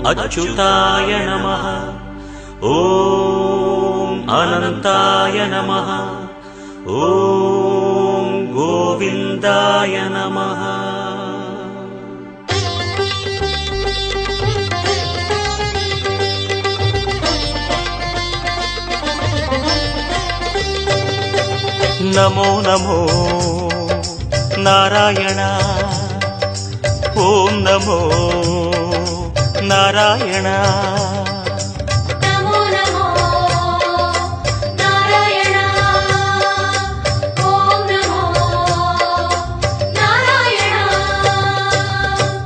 अच्युताय नमः। ॐ अनन्ताय नमः। ॐ गोविन्दाय नमः। नमो नमो नारायण। ॐ नमो नारायण। नमो नमो नारायण। ॐ नमो नारायण।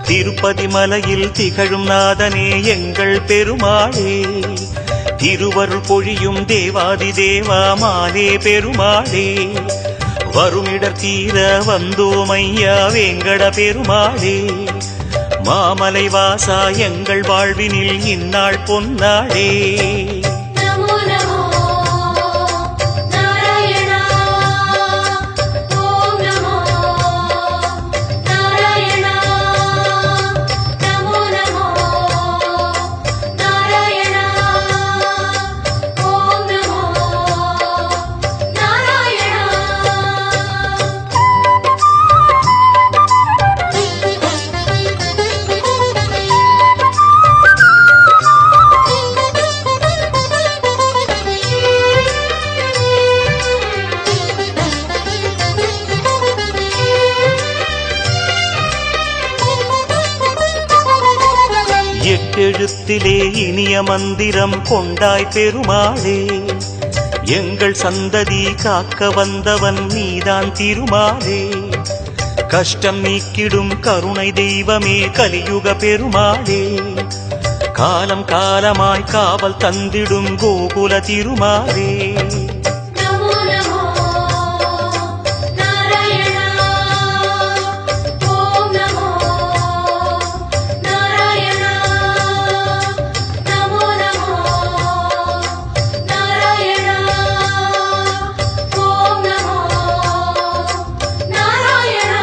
திருப்பதி மலையில் திகழும் நாதனே எங்கள் பெருமாளே, திருவருள் பொழியும் தேவாதி தேவா மாலே பெருமாளே, வருமிடர் தீர வந்தோமையா வேங்கட பெருமாளே, மாமலை வாசா எங்கள் வாழ்வினில் இந்நாள் பொன்னாளே. नमो नमो नारायण। ॐ नमो नारायण। नमो नमो नारायण। ॐ नमो नारायण। எட்டெழுத்திலே இனிய மந்திரம் கொண்டாய் பெருமாளே, எங்கள் சந்ததி காக்க வந்தவன் நீதான் திருமாலே, கஷ்டம் நீக்கிடும் கருணை தெய்வமே கலியுக பெருமாளே, காலம் காலமாய் காவல் தந்திடும் கோகுல திருமாலே. नमो नमो नारायण। ॐ नमो नारायण। नमो नमो नारायण। ॐ नमो नारायण।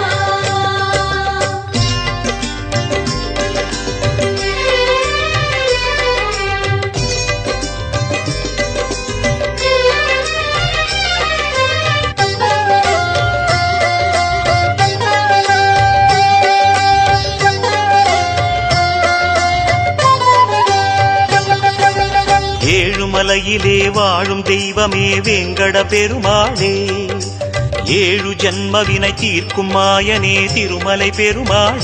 ஏழுமலையிலே வாழும் தெய்வமே வேங்கட பெருமாளே, ஏழு ஜன்மவினை தீர்க்கும் மாயனே திருமலை பெருமாளே.